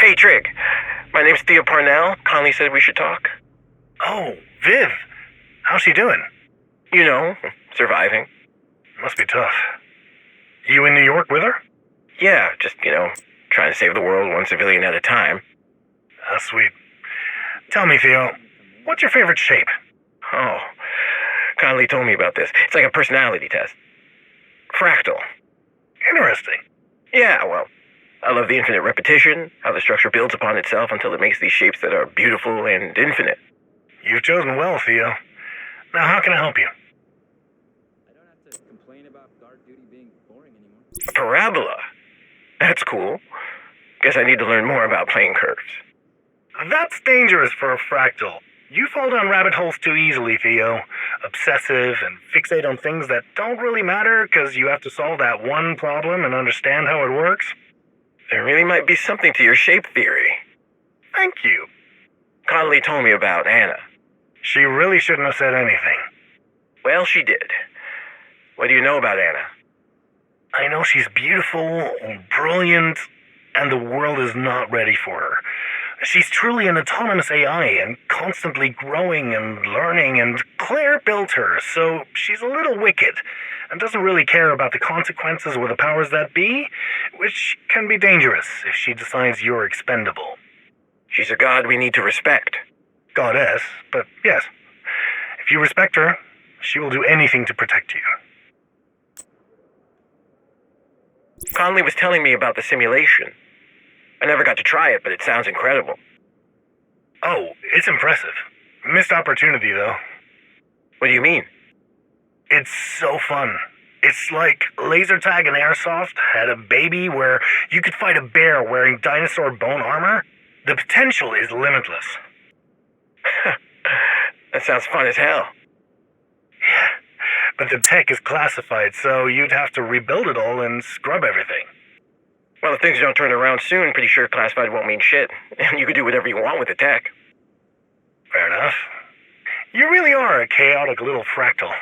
Hey, Trig. My name's Theo Parnell. Conley said we should talk. Oh, Viv. How's she doing? You know, surviving. Must be tough. You in New York with her? Yeah, just, trying to save the world one civilian at a time. That's sweet. Tell me, Theo, what's your favorite shape? Oh, Conley told me about this. It's like a personality test. Fractal. Interesting. Yeah, well, I love the infinite repetition, how the structure builds upon itself until it makes these shapes that are beautiful and infinite. You've chosen well, Theo. Now, how can I help you? I don't have to complain about guard duty being boring anymore. A parabola. That's cool. Guess I need to learn more about plane curves. That's dangerous for a fractal. You fall down rabbit holes too easily, Theo. Obsessive and fixate on things that don't really matter because you have to solve that one problem and understand how it works. There really might be something to your shape theory. Thank you. Conley told me about Anna. She really shouldn't have said anything. Well, she did. What do you know about Anna? I know she's beautiful, brilliant, and the world is not ready for her. She's truly an autonomous AI and constantly growing and learning, and Claire built her, so she's a little wicked and doesn't really care about the consequences or the powers that be, which can be dangerous if she decides you're expendable. She's a god we need to respect. Goddess, but yes. If you respect her, she will do anything to protect you. Conley was telling me about the simulation. I never got to try it, but it sounds incredible. Oh, it's impressive. Missed opportunity, though. What do you mean? It's so fun. It's like laser tag and airsoft had a baby where you could fight a bear wearing dinosaur bone armor. The potential is limitless. That sounds fun as hell. Yeah, but the tech is classified, so you'd have to rebuild it all and scrub everything. Well, if things don't turn around soon, pretty sure classified won't mean shit. And you can do whatever you want with the tech. Fair enough. You really are a chaotic little fractal.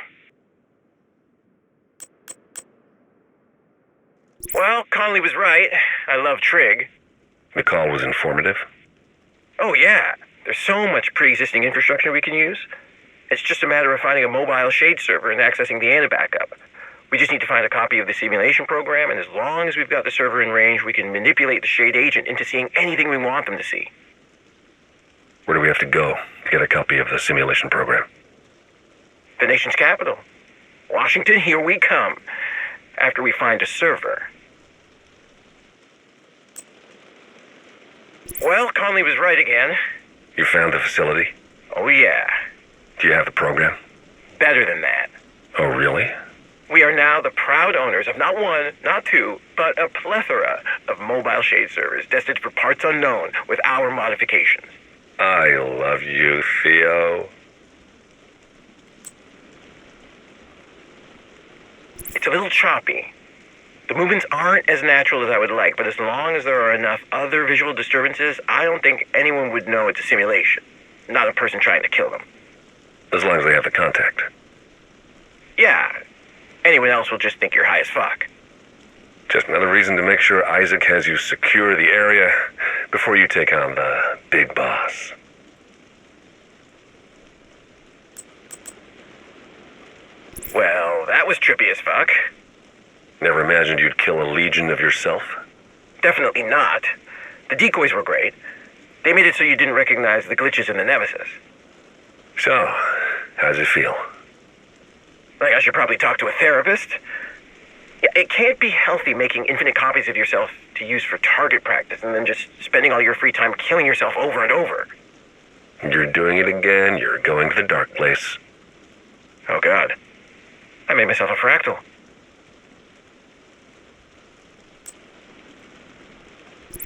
Well, Conley was right. I love Trig. The call was informative. Oh, yeah. There's so much pre-existing infrastructure we can use. It's just a matter of finding a mobile shade server and accessing the ANA backup. We just need to find a copy of the simulation program, and as long as we've got the server in range, we can manipulate the shade agent into seeing anything we want them to see. Where do we have to go to get a copy of the simulation program? The nation's capital. Washington, here we come. After we find a server. Well, Conley was right again. You found the facility? Oh, yeah. Do you have the program? Better than that. Oh, really? We are now the proud owners of not one, not two, but a plethora of mobile shade servers destined for parts unknown with our modifications. I love you, Theo. It's a little choppy. The movements aren't as natural as I would like, but as long as there are enough other visual disturbances, I don't think anyone would know it's a simulation. Not a person trying to kill them. As long as they have the contact. Yeah. Anyone else will just think you're high as fuck. Just another reason to make sure Isaac has you secure the area before you take on the big boss. Well, that was trippy as fuck. Never imagined you'd kill a legion of yourself? Definitely not. The decoys were great. They made it so you didn't recognize the glitches in the Nemesis. So, how's it feel? Like I should probably talk to a therapist. Yeah, it can't be healthy making infinite copies of yourself to use for target practice and then just spending all your free time killing yourself over and over. You're doing it again. You're going to the dark place. Oh, God. I made myself a fractal.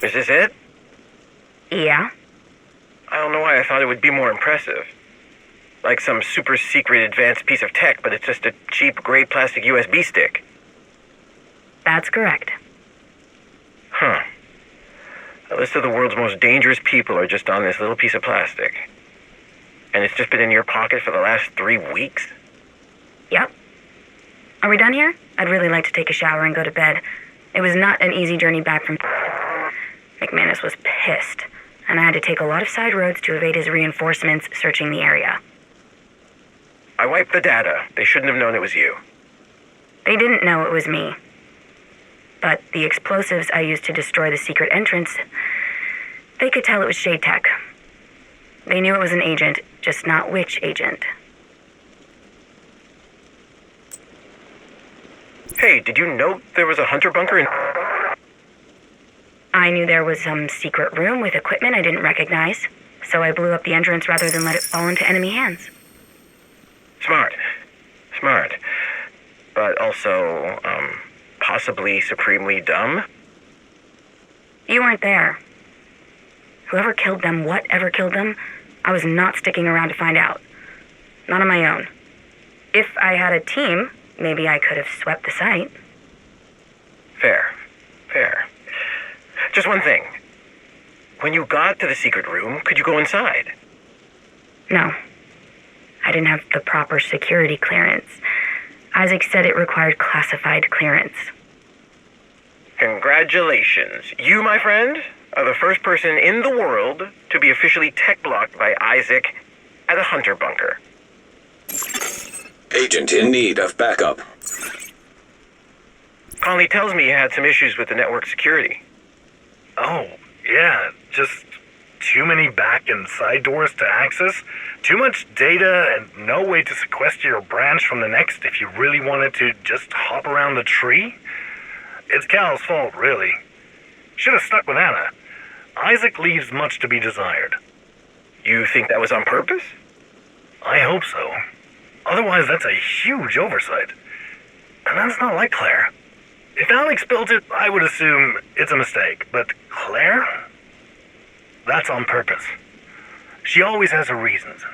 Is this it? Yeah? I don't know why I thought it would be more impressive. Like some super secret advanced piece of tech, but it's just a cheap gray plastic USB stick. That's correct. Huh. A list of the world's most dangerous people are just on this little piece of plastic. And it's just been in your pocket for the last 3 weeks? Yep. Are we done here? I'd really like to take a shower and go to bed. It was not an easy journey back from... McManus was pissed, and I had to take a lot of side roads to evade his reinforcements searching the area. I wiped the data. They shouldn't have known it was you. They didn't know it was me. But the explosives I used to destroy the secret entrance, they could tell it was Shade Tech. They knew it was an agent, just not which agent. Hey, did you know there was a hunter bunker in... I knew there was some secret room with equipment I didn't recognize, so I blew up the entrance rather than let it fall into enemy hands. Smart. Smart. But also, possibly supremely dumb? You weren't there. Whoever killed them, whatever killed them, I was not sticking around to find out. Not on my own. If I had a team, maybe I could have swept the site. Fair. Fair. Just one thing. When you got to the secret room, could you go inside? No. I didn't have the proper security clearance. Isaac said it required classified clearance. Congratulations. You, my friend, are the first person in the world to be officially tech-blocked by Isaac at a hunter bunker. Agent in need of backup. Conley tells me you had some issues with the network security. Oh, yeah, just too many back and side doors to access, too much data, and no way to sequester your branch from the next if you really wanted to just hop around the tree. It's Cal's fault, really. Should have stuck with Anna. Isaac leaves much to be desired. You think that was on purpose? I hope so. Otherwise, that's a huge oversight. And that's not like Claire. If Alex built it, I would assume it's a mistake. But Claire? That's on purpose. She always has her reasons,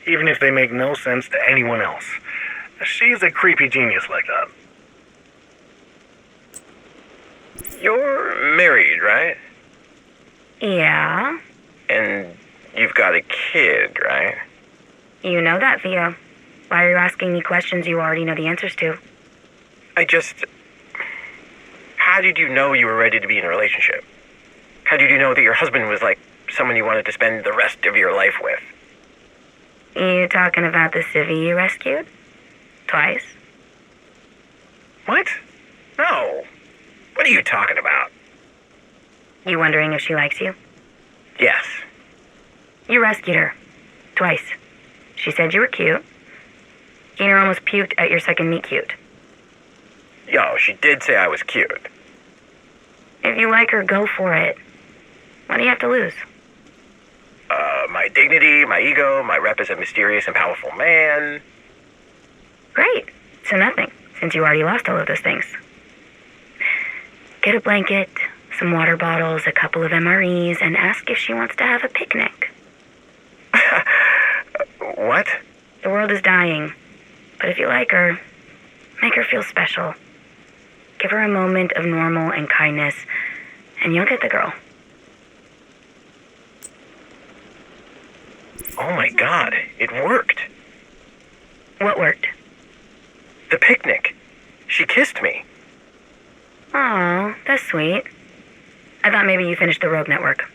even if they make no sense to anyone else. She's a creepy genius like that. You're married, right? Yeah? And you've got a kid, right? You know that, Theo. Why are you asking me questions you already know the answers to? How did you know you were ready to be in a relationship? How did you know that your husband was like someone you wanted to spend the rest of your life with? You talking about the civvy you rescued? Twice? What? No. What are you talking about? You wondering if she likes you? Yes. You rescued her. Twice. She said you were cute. Gainer almost puked at your second meet cute. Yo, she did say I was cute. If you like her, go for it. What do you have to lose? My dignity, my ego, my rep as a mysterious and powerful man. Great. So nothing, since you already lost all of those things. Get a blanket, some water bottles, a couple of MREs, and ask if she wants to have a picnic. What? The world is dying. But if you like her, make her feel special. Give her a moment of normal and kindness, and you'll get the girl. Oh my god, it worked. What worked? The picnic. She kissed me. Aw, that's sweet. I thought maybe you finished the Rogue Network.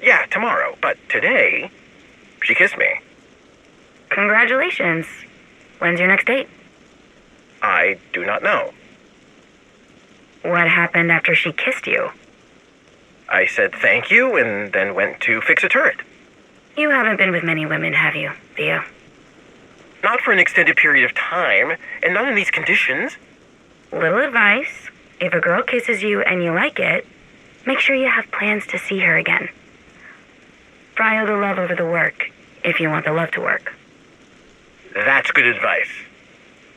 Yeah, tomorrow, but today, she kissed me. Congratulations. When's your next date? I do not know. What happened after she kissed you? I said thank you and then went to fix a turret. You haven't been with many women, have you, Theo? Not for an extended period of time, and not in these conditions. Little advice. If a girl kisses you and you like it, make sure you have plans to see her again. Prio the love over the work, if you want the love to work. That's good advice.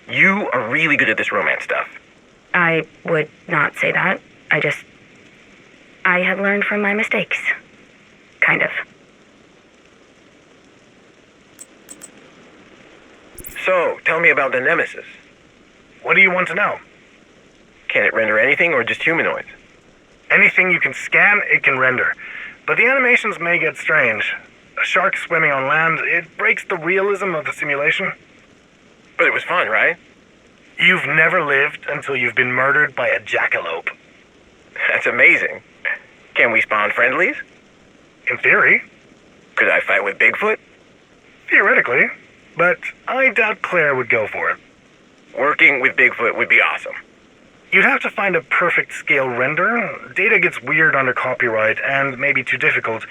You are really good at this romance stuff. I would not say that. I have learned from my mistakes. Kind of. So, tell me about the Nemesis. What do you want to know? Can it render anything or just humanoids? Anything you can scan, it can render. But the animations may get strange. A shark swimming on land, it breaks the realism of the simulation. But it was fun, right? You've never lived until you've been murdered by a jackalope. That's amazing. Can we spawn friendlies? In theory, Could I fight with Bigfoot? theoretically, but I doubt Claire would go for it. Working with Bigfoot would be awesome. You'd have to find a perfect scale render. Data gets weird under copyright and may be too difficult,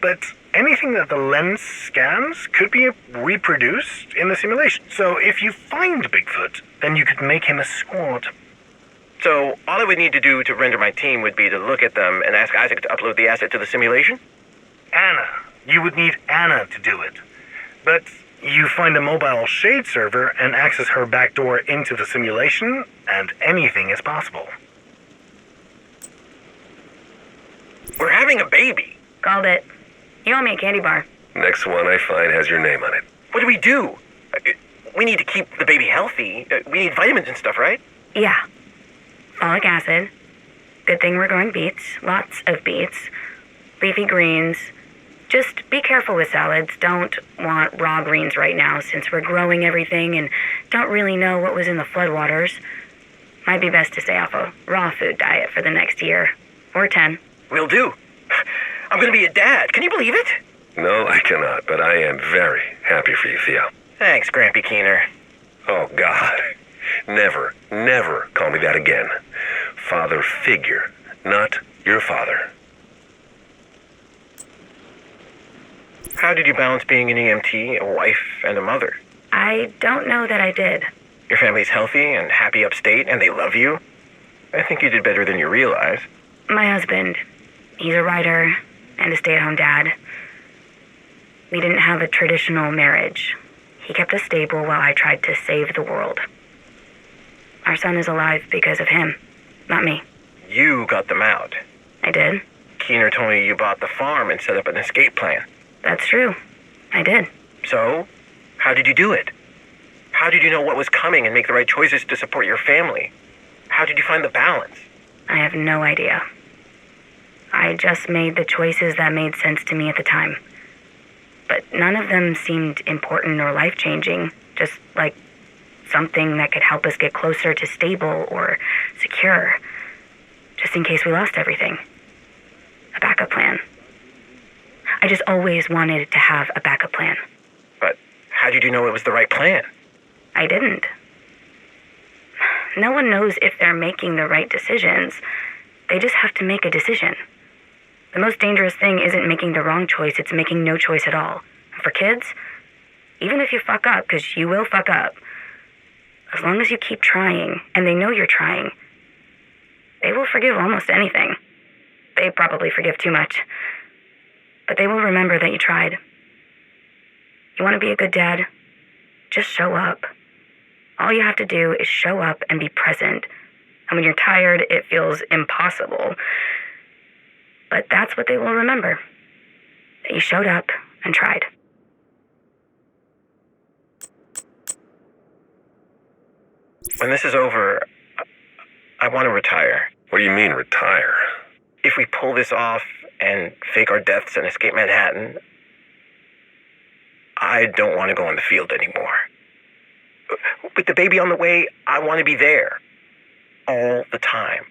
but anything that the lens scans could be reproduced in the simulation. So if you find Bigfoot, then you could make him a squad. So all I would need to do to render my team would be to look at them and ask Isaac to upload the asset to the simulation? Anna. You would need Anna to do it. But you find a mobile shade server and access her backdoor into the simulation, and anything is possible. We're having a baby. Called it. You owe me a candy bar. Next one I find has your name on it. What do we do? We need to keep the baby healthy. We need vitamins and stuff, right? Yeah. Folic acid. Good thing we're growing beets. Lots of beets. Leafy greens. Just be careful with salads. Don't want raw greens right now since we're growing everything and don't really know what was in the floodwaters. Might be best to stay off a raw food diet for the next year. Or 10. Will do. I'm gonna be a dad. Can you believe it? No, I cannot, but I am very happy for you, Theo. Thanks, Grampy Keener. Oh, God. Never, never call me that again. Father figure, not your father. How did you balance being an EMT, a wife, and a mother? I don't know that I did. Your family's healthy and happy upstate, and they love you. I think you did better than you realize. My husband, he's a writer and a stay-at-home dad. We didn't have a traditional marriage. He kept us stable while I tried to save the world. Our son is alive because of him, not me. You got them out. I did. Keener told me you bought the farm and set up an escape plan. That's true. I did. So, how did you do it? How did you know what was coming and make the right choices to support your family? How did you find the balance? I have no idea. I just made the choices that made sense to me at the time. But none of them seemed important or life-changing, just like something that could help us get closer to stable or secure, just in case we lost everything. A backup plan. I just always wanted to have a backup plan. But how did you know it was the right plan? I didn't. No one knows if they're making the right decisions. They just have to make a decision. The most dangerous thing isn't making the wrong choice, it's making no choice at all. And for kids, even if you fuck up, because you will fuck up, as long as you keep trying, and they know you're trying, they will forgive almost anything. They probably forgive too much. But they will remember that you tried. You want to be a good dad? Just show up. All you have to do is show up and be present. And when you're tired, it feels impossible. But that's what they will remember. That you showed up and tried. When this is over, I want to retire. What do you mean, retire? If we pull this off and fake our deaths and escape Manhattan, I don't want to go on the field anymore. With the baby on the way, I want to be there. All the time.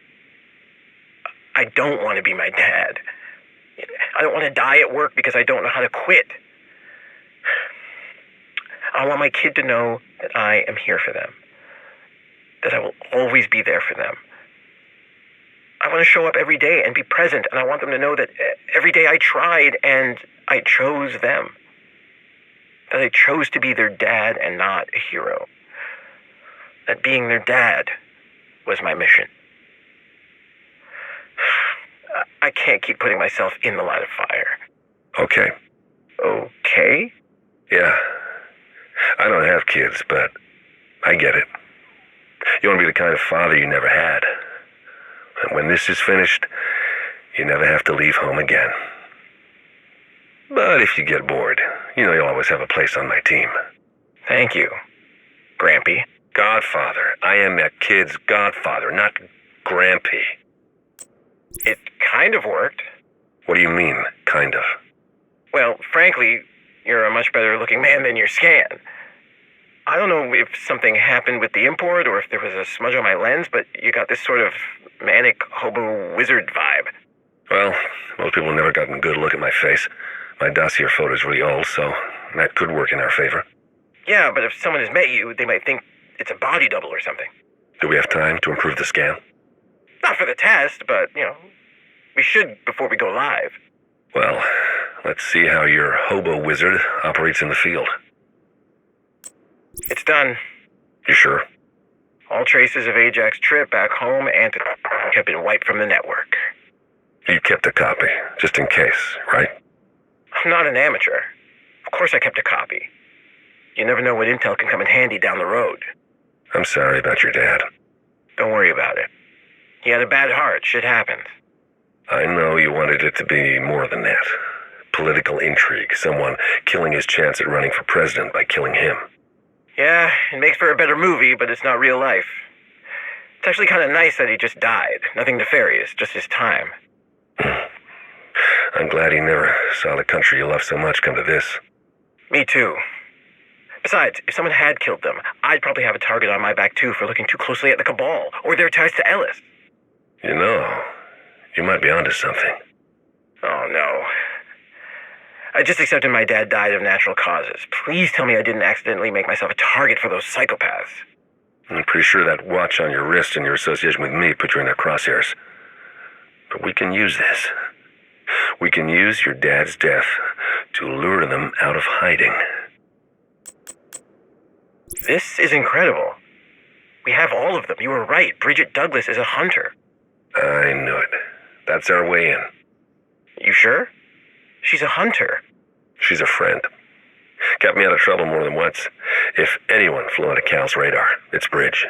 I don't want to be my dad. I don't want to die at work because I don't know how to quit. I want my kid to know that I am here for them. That I will always be there for them. I want to show up every day and be present, and I want them to know that every day I tried and I chose them. That I chose to be their dad and not a hero. That being their dad was my mission. I can't keep putting myself in the line of fire. Okay. Okay? Yeah. I don't have kids, but I get it. You want to be the kind of father you never had. And when this is finished, you never have to leave home again. But if you get bored, you know you'll always have a place on my team. Thank you, Grampy. Godfather. I am that kid's godfather, not Grampy. It kind of worked. What do you mean, kind of? Well, frankly, you're a much better looking man than your scan. I don't know if something happened with the import or if there was a smudge on my lens, but you got this sort of manic hobo wizard vibe. Well, most people have never gotten a good look at my face. My dossier photo's really old, so that could work in our favor. Yeah, but if someone has met you, they might think it's a body double or something. Do we have time to improve the scan? Not for the test, but, we should before we go live. Well, let's see how your hobo wizard operates in the field. It's done. You sure? All traces of Ajax's trip back home and to have been wiped from the network. You kept a copy, just in case, right? I'm not an amateur. Of course I kept a copy. You never know what intel can come in handy down the road. I'm sorry about your dad. Don't worry about it. He had a bad heart. Shit happens. I know you wanted it to be more than that. Political intrigue, someone killing his chance at running for president by killing him. Yeah, it makes for a better movie, but it's not real life. It's actually kind of nice that he just died. Nothing nefarious, just his time. I'm glad he never saw the country you love so much come to this. Me too. Besides, if someone had killed them, I'd probably have a target on my back too for looking too closely at the Cabal, or their ties to Ellis. You know, you might be onto something. Oh no. I just accepted my dad died of natural causes. Please tell me I didn't accidentally make myself a target for those psychopaths. I'm pretty sure that watch on your wrist and your association with me put you in their crosshairs. But we can use this. We can use your dad's death to lure them out of hiding. This is incredible. We have all of them. You were right. Bridget Douglas is a hunter. I knew it. That's our way in. You sure? She's a hunter. She's a friend. Got me out of trouble more than once. If anyone flew under Cal's radar, it's Bridge.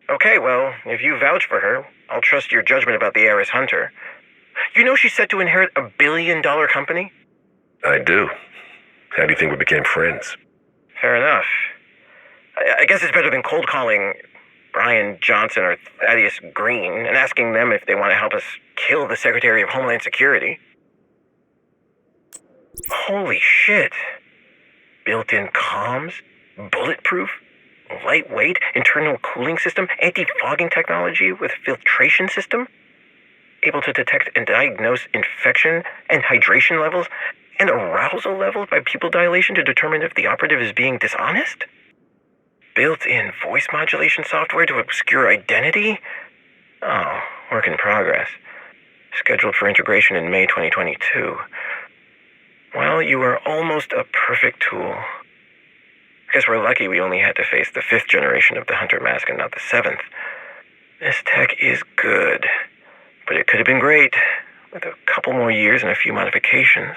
Okay, well, if you vouch for her, I'll trust your judgment about the heiress hunter. You know she's set to inherit a billion-dollar company? I do. How do you think we became friends? Fair enough. I guess it's better than cold calling Brian Johnson or Thaddeus Green and asking them if they want to help us kill the Secretary of Homeland Security. Holy shit. Built-in comms, bulletproof, lightweight, internal cooling system, anti-fogging technology with filtration system, able to detect and diagnose infection and hydration levels and arousal levels by pupil dilation to determine if the operative is being dishonest? Built-in voice modulation software to obscure identity? Oh, work in progress. Scheduled for integration in May 2022. Well, you are almost a perfect tool. Guess we're lucky we only had to face the 5th generation of the Hunter mask and not the 7th. This tech is good, but it could have been great with a couple more years and a few modifications.